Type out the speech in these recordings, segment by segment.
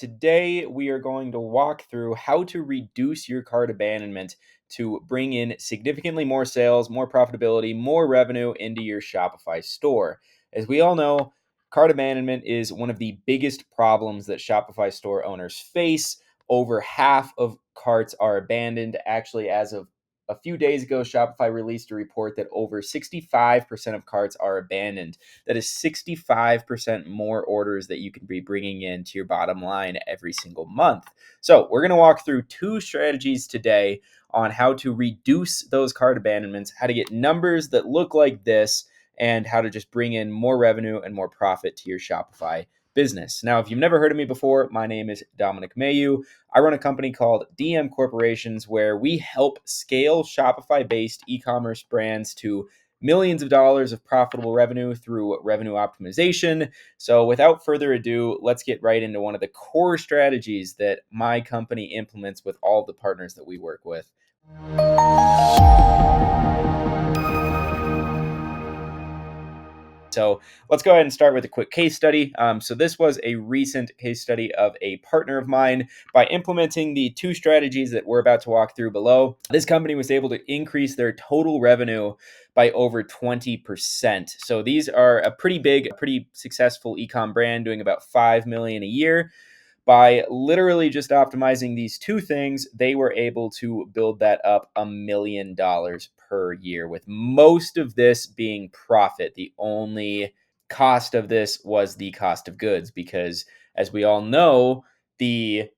today we are going to walk through how to reduce your cart abandonment to bring in significantly more sales, more profitability, more revenue into your Shopify store. As we all know, cart abandonment is one of the biggest problems that Shopify store owners face. Over half of carts are abandoned. Actually, as of a few days ago, Shopify released a report that over 65% of carts are abandoned. That is 65% more orders that you can be bringing into your bottom line every single month. So we're going to walk through two strategies today on how to reduce those cart abandonments, how to get numbers that look like this, and how to just bring in more revenue and more profit to your Shopify business. Now, if you've never heard of me before, my name is Dominic Mayu. I run a company called DM Corporations where we help scale Shopify-based e-commerce brands to millions of dollars of profitable revenue through revenue optimization. So without further ado, let's get right into one of the core strategies that my company implements with all the partners that we work with. So let's go ahead and start with a quick case study. So this was a recent case study of a partner of mine. By implementing the two strategies that we're about to walk through below, this company was able to increase their total revenue by over 20%. So these are a pretty big, pretty successful e-com brand doing about $5 million a year. By literally just optimizing these two things, they were able to build that up $1 million per year, with most of this being profit. The only cost of this was the cost of goods, because as we all know, the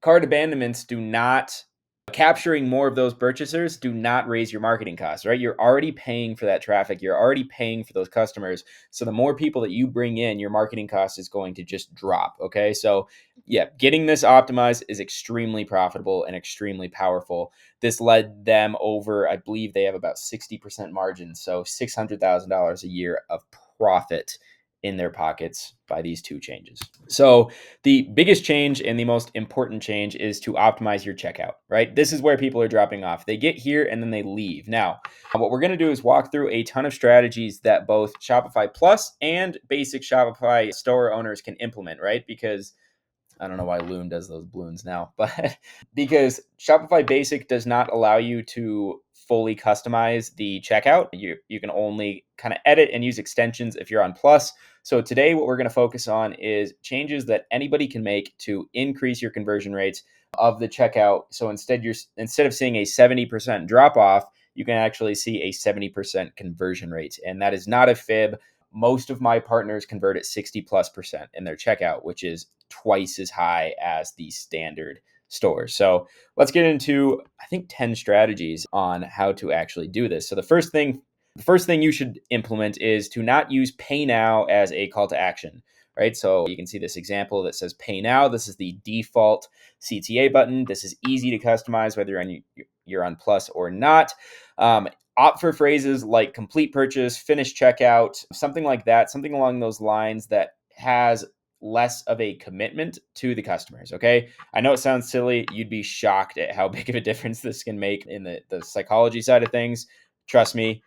cart abandonments do not, capturing more of those purchasers do not raise your marketing costs, right? You're already paying for that traffic. You're already paying for those customers. So the more people that you bring in, your marketing cost is going to just drop. Okay. So yeah, getting this optimized is extremely profitable and extremely powerful. This led them over, I believe they have about 60% margins. So $600,000 a year of profit in their pockets by these two changes. So the biggest change and the most important change is to optimize your checkout, right? This is where people are dropping off. They get here and then they leave. Now, what we're going to do is walk through a ton of strategies that both Shopify Plus and basic Shopify store owners can implement, right? Because I don't know why Loon does those balloons now, but because Shopify Basic does not allow you to fully customize the checkout. You can only kind of edit and use extensions if you're on Plus. So today what we're going to focus on is changes that anybody can make to increase your conversion rates of the checkout. So instead of seeing a 70% drop off, you can actually see a 70% conversion rate. And that is not a fib. Most of my partners convert at 60+% in their checkout, which is twice as high as the standard store. So let's get into, I think, 10 strategies on how to actually do this. So the first thing you should implement is to not use pay now as a call to action, right? So you can see this example that says pay now. This is the default CTA button. This is easy to customize whether you're on Plus or not. Opt for phrases like complete purchase, finish checkout, something like that, something along those lines that has less of a commitment to the customers. Okay. I know it sounds silly. You'd be shocked at how big of a difference this can make in the psychology side of things. Trust me,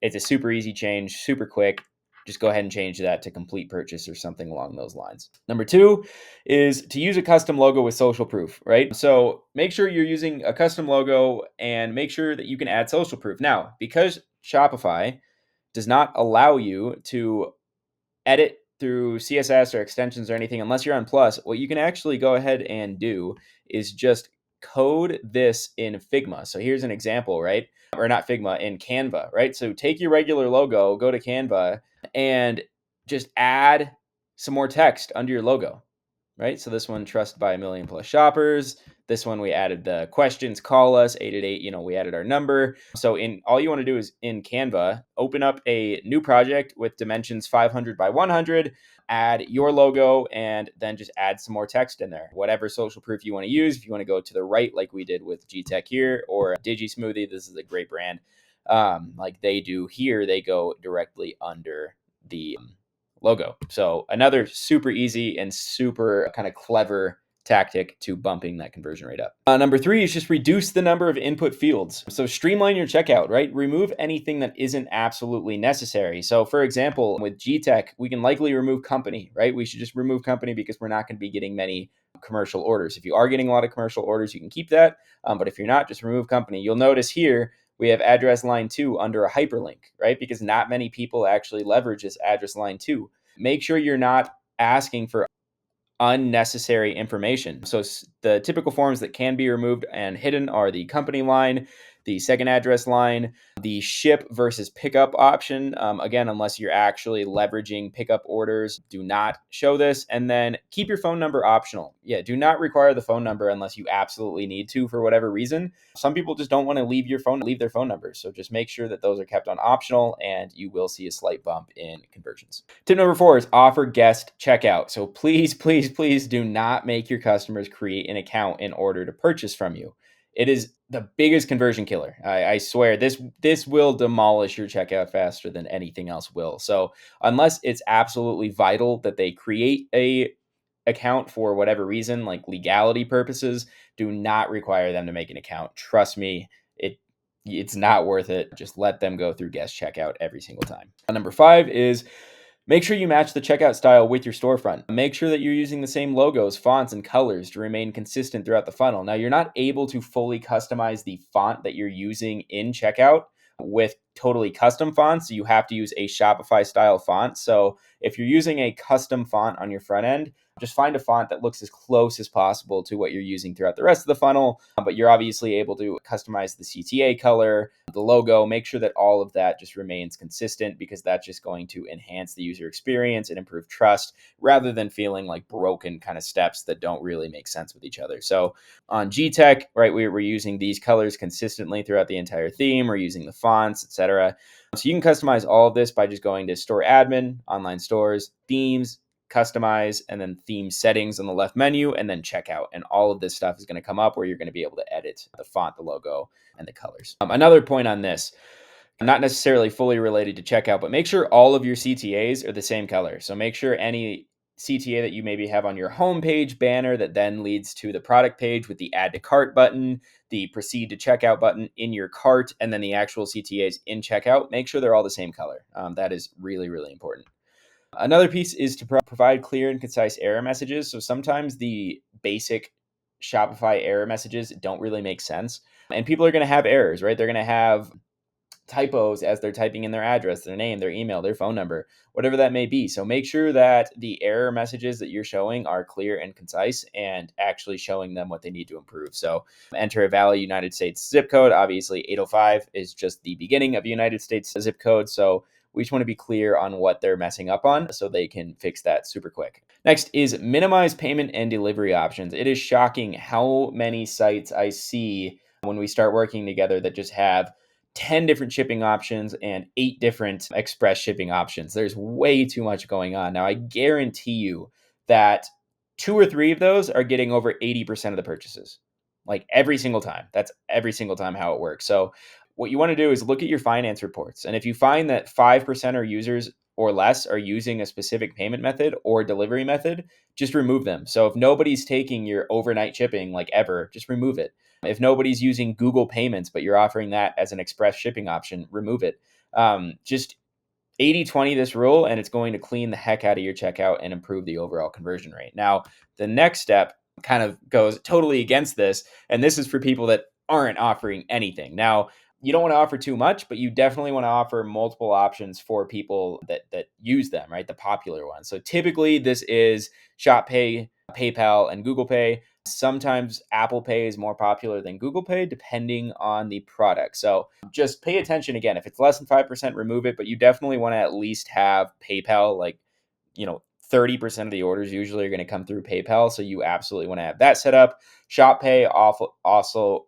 it's a super easy change, super quick. Just go ahead and change that to complete purchase or something along those lines. Number two is to use a custom logo with social proof, right? So make sure you're using a custom logo and make sure that you can add social proof. Now, because Shopify does not allow you to edit through CSS or extensions or anything unless you're on Plus, what you can actually go ahead and do is just code this in Figma. So here's an example, right? Or not Figma, in Canva, right? So take your regular logo, go to Canva, and just add some more text under your logo, right? So this one, trusted by 1 million plus shoppers. This one, we added the questions, call us 888, we added our number. So all you want to do is in Canva, open up a new project with dimensions 500 by 100, add your logo, and then just add some more text in there. Whatever social proof you want to use. If you want to go to the right, like we did with G-Tech here, or Digi Smoothie, this is a great brand. Like they do here, they go directly under the logo. So another super easy and super kind of clever tactic to bumping that conversion rate up. Number three is just reduce the number of input fields. So streamline your checkout, right? Remove anything that isn't absolutely necessary. So for example, with G-Tech, we can likely remove company, right? We should just remove company because we're not going to be getting many commercial orders. If you are getting a lot of commercial orders, you can keep that. But if you're not, just remove company. You'll notice here we have address line 2 under a hyperlink, right? Because not many people actually leverage this address line 2. Make sure you're not asking for unnecessary information. So the typical forms that can be removed and hidden are the company line, the second address line, the ship versus pickup option. Again, unless you're actually leveraging pickup orders, do not show this. And then keep your phone number optional. Yeah, do not require the phone number unless you absolutely need to for whatever reason. Some people just don't want to leave their phone numbers. So just make sure that those are kept on optional and you will see a slight bump in conversions. Tip number 4 is offer guest checkout. So please, please, please do not make your customers create an account in order to purchase from you. It is the biggest conversion killer. I swear this will demolish your checkout faster than anything else will. So unless it's absolutely vital that they create a account for whatever reason, like legality purposes, do not require them to make an account. Trust me, it's not worth it. Just let them go through guest checkout every single time. Number 5 is make sure you match the checkout style with your storefront. Make sure that you're using the same logos, fonts, and colors to remain consistent throughout the funnel. Now, you're not able to fully customize the font that you're using in checkout with totally custom fonts. You have to use a Shopify style font. So if you're using a custom font on your front end, just find a font that looks as close as possible to what you're using throughout the rest of the funnel. But you're obviously able to customize the CTA color, the logo, make sure that all of that just remains consistent, because that's just going to enhance the user experience and improve trust rather than feeling like broken kind of steps that don't really make sense with each other. So on GTech, right, we're using these colors consistently throughout the entire theme. We're using the fonts, etc. So you can customize all of this by just going to Store Admin, Online Stores, Themes, Customize, and then Theme Settings on the left menu, and then Checkout. And all of this stuff is going to come up where you're going to be able to edit the font, the logo, and the colors. Another point on this, not necessarily fully related to checkout, but make sure all of your CTAs are the same color. So make sure any CTA that you maybe have on your homepage banner that then leads to the product page with the add to cart button, the proceed to checkout button in your cart, and then the actual CTAs in checkout, make sure they're all the same color. That is really, really important. Another piece is to provide clear and concise error messages. So sometimes the basic Shopify error messages don't really make sense. And people are going to have errors, right? They're going to have typos as they're typing in their address, their name, their email, their phone number, whatever that may be. So make sure that the error messages that you're showing are clear and concise and actually showing them what they need to improve. So enter a valid United States zip code. Obviously, 805 is just the beginning of a United States zip code. So we just want to be clear on what they're messing up on so they can fix that super quick. Next is minimize payment and delivery options. It is shocking how many sites I see when we start working together that just have 10 different shipping options and 8 different express shipping options. There's way too much going on. Now, I guarantee you that 2 or 3 of those are getting over 80% of the purchases. Like every single time. That's every single time how it works. So what you want to do is look at your finance reports. And if you find that 5% of users or less are using a specific payment method or delivery method, just remove them. So if nobody's taking your overnight shipping like ever, just remove it. If nobody's using Google Payments, but you're offering that as an express shipping option, remove it. Just 80-20 this rule, and it's going to clean the heck out of your checkout and improve the overall conversion rate. Now, the next step kind of goes totally against this, and this is for people that aren't offering anything. Now, you don't want to offer too much, but you definitely want to offer multiple options for people that use them, right? The popular ones. So typically this is Shop Pay, PayPal, and Google Pay. Sometimes Apple Pay is more popular than Google Pay, depending on the product. So just pay attention again. If it's less than 5%, remove it, but you definitely want to at least have PayPal. Like, 30% of the orders usually are going to come through PayPal. So you absolutely want to have that set up. ShopPay also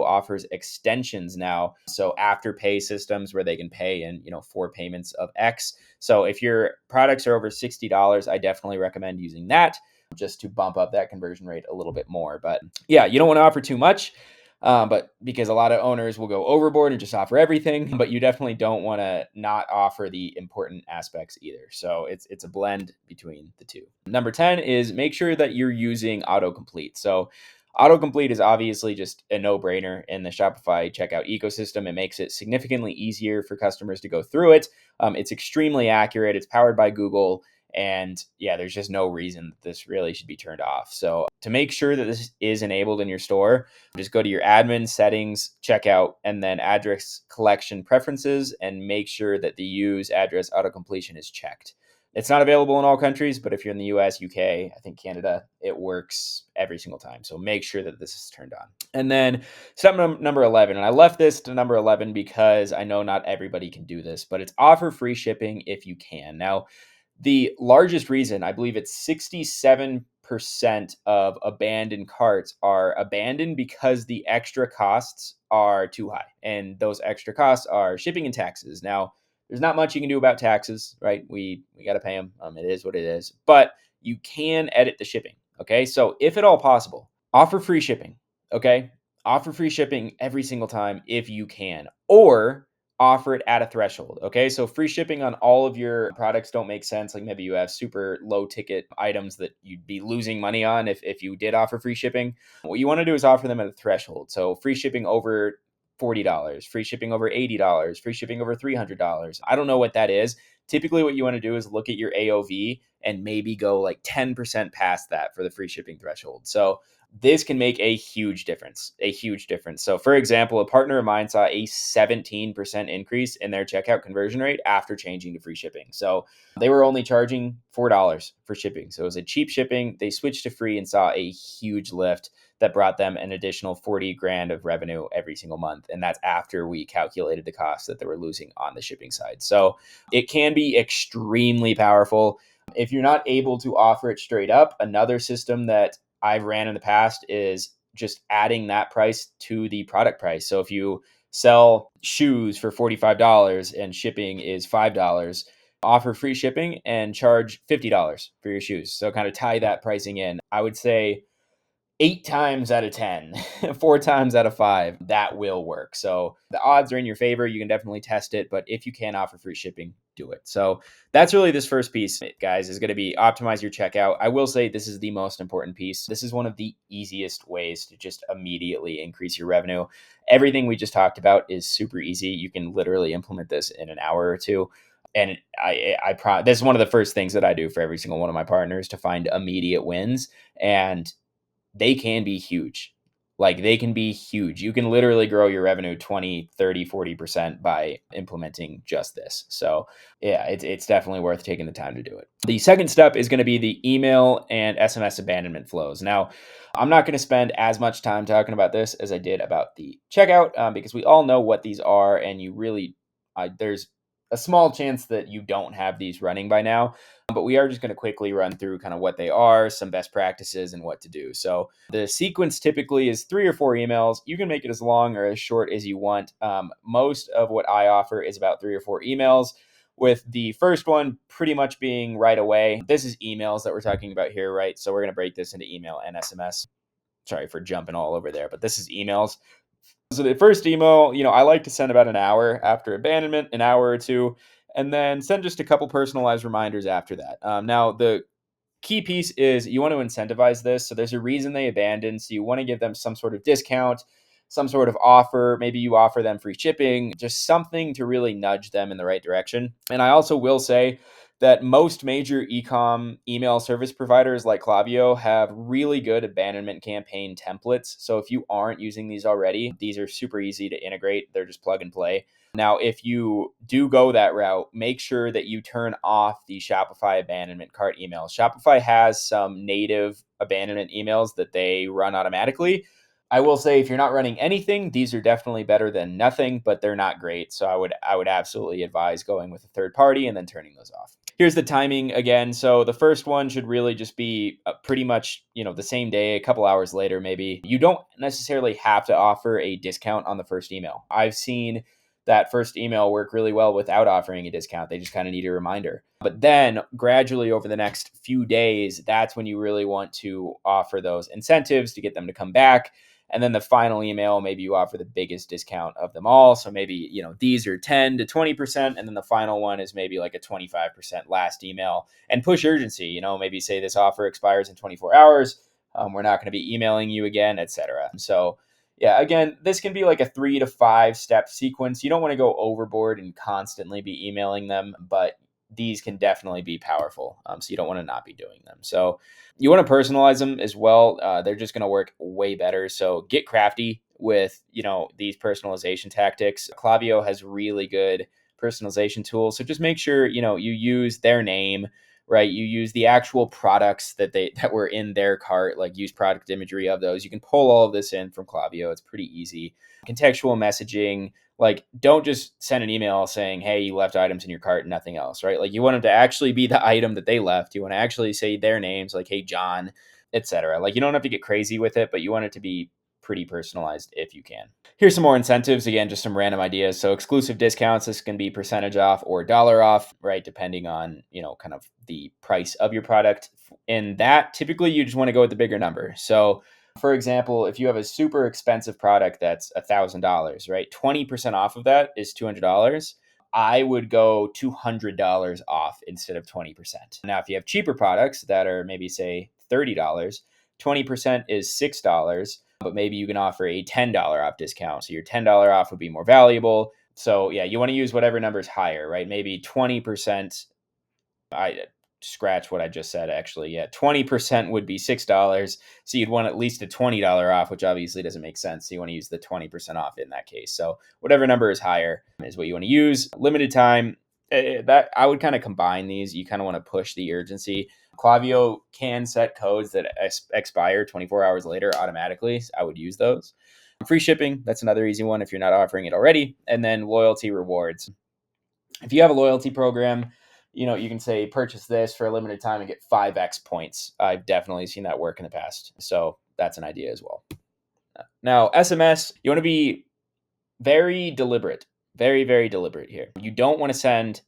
offers extensions now. So Afterpay systems where they can pay in, 4 payments of X. So if your products are over $60, I definitely recommend using that just to bump up that conversion rate a little bit more. But yeah, you don't want to offer too much. But because a lot of owners will go overboard and just offer everything, but you definitely don't want to not offer the important aspects either. So it's a blend between the two. Number 10 is make sure that you're using autocomplete. So autocomplete is obviously just a no-brainer in the Shopify checkout ecosystem. It makes it significantly easier for customers to go through it. It's extremely accurate. It's powered by Google. And yeah, there's just no reason that this really should be turned off. So to make sure that this is enabled in your store, just go to your admin settings, checkout, and then address collection preferences, and make sure that the use address autocompletion is checked. It's not available in all countries, but if you're in the US, UK, I think Canada, it works every single time. So make sure that this is turned on. And then step number 11, and I left this to number 11 because I know not everybody can do this, but it's offer free shipping if you can. Now, the largest reason, I believe it's 67% of abandoned carts are abandoned because the extra costs are too high. And those extra costs are shipping and taxes. Now, there's not much you can do about taxes, right? We got to pay them. It is what it is. But you can edit the shipping. Okay. So if at all possible, offer free shipping. Okay. Offer free shipping every single time if you can. Or offer it at a threshold. Okay. So free shipping on all of your products don't make sense. Like maybe you have super low ticket items that you'd be losing money on if you did offer free shipping. What you want to do is offer them at a threshold. So free shipping over $40, free shipping over $80, free shipping over $300. I don't know what that is. Typically, what you want to do is look at your AOV and maybe go like 10% past that for the free shipping threshold. So this can make a huge difference, So for example, a partner of mine saw a 17% increase in their checkout conversion rate after changing to free shipping. So they were only charging $4 for shipping. So it was a cheap shipping. They switched to free and saw a huge lift that brought them an additional 40 grand of revenue every single month. And that's after we calculated the costs that they were losing on the shipping side. So it can be extremely powerful. If you're not able to offer it straight up, another system that I've ran in the past is just adding that price to the product price. So if you sell shoes for $45 and shipping is $5, offer free shipping and charge $50 for your shoes. So kind of tie that pricing in. I would say 8 times out of 10, 4 times out of 5, that will work. So the odds are in your favor. You can definitely test it, but if you can offer free shipping, do it. So that's really this first piece, guys, is going to be optimize your checkout. I will say this is the most important piece. This is one of the easiest ways to just immediately increase your revenue. Everything we just talked about is super easy. You can literally implement this in an hour or two. And this is one of the first things that I do for every single one of my partners to find immediate wins. And they can be huge. Like they can be huge. You can literally grow your revenue 20, 30, 40% by implementing just this. So yeah, it's definitely worth taking the time to do it. The second step is going to be the email and SMS abandonment flows. Now, I'm not going to spend as much time talking about this as I did about the checkout because we all know what these are, and you really, there's a small chance that you don't have these running by now. But we are just going to quickly run through kind of what they are, some best practices, and what to do. So the sequence typically is 3 or 4 emails. You can make it as long or as short as you want. Most of what I offer is about 3 or 4 emails, with the first one pretty much being right away. This is emails that we're talking about here, right? So we're going to break this into email and SMS. Sorry for jumping all over there, but this is emails. So the first email, I like to send about an hour after abandonment, an hour or two, and then send just a couple personalized reminders after that. Now, the key piece is you want to incentivize this. So there's a reason they abandoned. So you want to give them some sort of discount, some sort of offer. Maybe you offer them free shipping, just something to really nudge them in the right direction. And I also will say that most major e-com email service providers like Klaviyo have really good abandonment campaign templates. So if you aren't using these already, these are super easy to integrate. They're just plug and play. Now, if you do go that route, make sure that you turn off the Shopify abandonment cart emails. Shopify has some native abandonment emails that they run automatically. I will say if you're not running anything, these are definitely better than nothing, but they're not great. So I would absolutely advise going with a third party and then turning those off. Here's the timing again. So the first one should really just be pretty much, the same day, a couple hours later, maybe. You don't necessarily have to offer a discount on the first email. I've seen that first email work really well without offering a discount. They just kind of need a reminder. But then gradually over the next few days, that's when you really want to offer those incentives to get them to come back. And then the final email, maybe you offer the biggest discount of them all. So maybe, these are 10 to 20%. And then the final one is maybe like a 25% last email, and push urgency, maybe say this offer expires in 24 hours. We're not going to be emailing you again, etc. So yeah, again, this can be like a 3 to 5 step sequence. You don't want to go overboard and constantly be emailing them, but these can definitely be powerful. So you don't want to not be doing them. So you want to personalize them as well. They're just going to work way better. So get crafty with, these personalization tactics. Klaviyo has really good personalization tools. So just make sure, you use their name, right? You use the actual products that were in their cart, like use product imagery of those. You can pull all of this in from Klaviyo. It's pretty easy. Contextual messaging, like don't just send an email saying, hey, you left items in your cart and nothing else, right? Like you want them to actually be the item that they left. You want to actually say their names, like, hey, John, etc. Like you don't have to get crazy with it, but you want it to be pretty personalized if you can. Here's some more incentives. Again, just some random ideas. So exclusive discounts, this can be percentage off or dollar off, right? Depending on, kind of the price of your product. And that typically you just want to go with the bigger number. So for example, if you have a super expensive product that's $1,000, right? 20% off of that is $200. I would go $200 off instead of 20%. Now, if you have cheaper products that are maybe say $30, 20% is $6, but maybe you can offer a $10 off discount. So your $10 off would be more valuable. So yeah, you want to use whatever number is higher, right? Maybe 20%. I scratch what I just said, actually. Yeah, 20% would be $6. So you'd want at least a $20 off, which obviously doesn't make sense. So you want to use the 20% off in that case. So whatever number is higher is what you want to use. Limited time, that I would kind of combine these. You kind of want to push the urgency. Klaviyo can set codes that expire 24 hours later automatically. I would use those. Free shipping, that's another easy one if you're not offering it already. And then loyalty rewards. If you have a loyalty program, you can say purchase this for a limited time and get 5x points. I've definitely seen that work in the past. So that's an idea as well. Now, SMS, you want to be very deliberate, very, very deliberate here. You don't want to send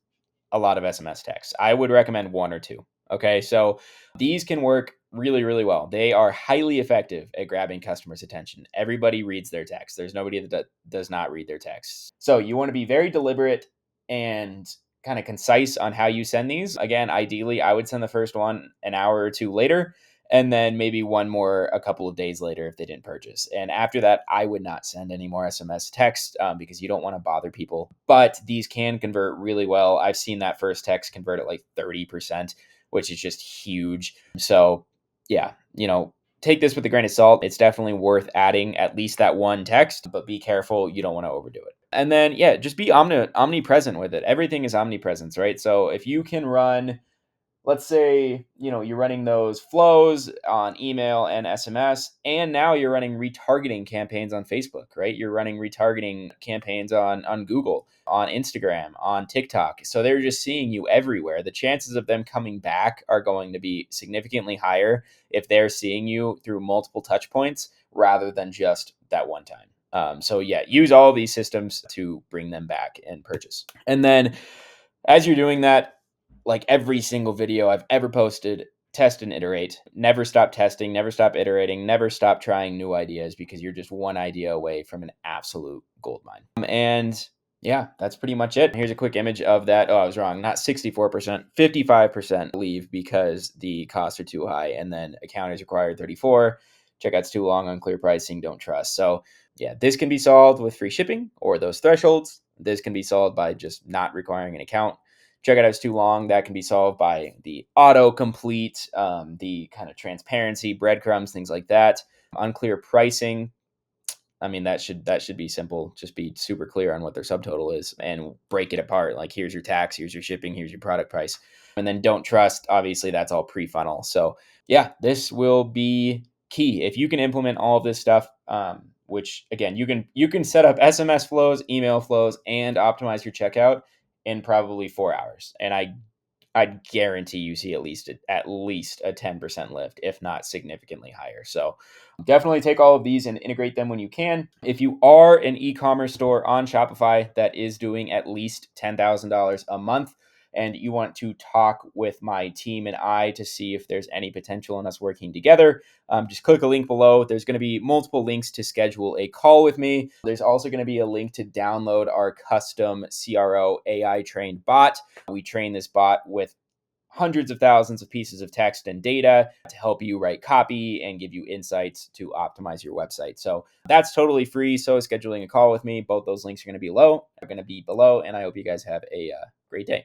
a lot of SMS texts. I would recommend one or two. Okay. So these can work really, really well. They are highly effective at grabbing customers' attention. Everybody reads their text. There's nobody that does not read their texts. So you want to be very deliberate and kind of concise on how you send these. Again, ideally, I would send the first one an hour or two later, and then maybe one more a couple of days later if they didn't purchase. And after that, I would not send any more SMS text because you don't want to bother people. But these can convert really well. I've seen that first text convert at like 30%, which is just huge. So yeah, take this with a grain of salt. It's definitely worth adding at least that one text, but be careful. You don't want to overdo it. And then, yeah, just be omnipresent with it. Everything is omnipresence, right? So if you can run, let's say, you're running those flows on email and SMS, and now you're running retargeting campaigns on Facebook, right? You're running retargeting campaigns on Google, on Instagram, on TikTok. So they're just seeing you everywhere. The chances of them coming back are going to be significantly higher if they're seeing you through multiple touch points rather than just that one time. So yeah, use all of these systems to bring them back and purchase. And then as you're doing that, like every single video I've ever posted, test and iterate. Never stop testing, never stop iterating, never stop trying new ideas because you're just one idea away from an absolute goldmine. And yeah, that's pretty much it. Here's a quick image of that. Oh, I was wrong. Not 64%, 55% leave because the costs are too high. And then account is required 34. Checkout's too long, unclear pricing, don't trust. So yeah, this can be solved with free shipping or those thresholds. This can be solved by just not requiring an account. Checkout is too long. That can be solved by the autocomplete, the kind of transparency, breadcrumbs, things like that. Unclear pricing. I mean, that should be simple. Just be super clear on what their subtotal is and break it apart. Like, here's your tax, here's your shipping, here's your product price. And then don't trust. Obviously, that's all pre-funnel. So yeah, this will be key. If you can implement all of this stuff, which again, you can set up SMS flows, email flows, and optimize your checkout in probably 4 hours. And I guarantee you see at least a 10% lift, if not significantly higher. So definitely take all of these and integrate them when you can. If you are an e-commerce store on Shopify that is doing at least $10,000 a month, and you want to talk with my team and I to see if there's any potential in us working together, just click a link below. There's going to be multiple links to schedule a call with me. There's also going to be a link to download our custom CRO AI trained bot. We train this bot with hundreds of thousands of pieces of text and data to help you write copy and give you insights to optimize your website. So that's totally free. So is scheduling a call with me. Both those links are going to be below, and I hope you guys have a great day.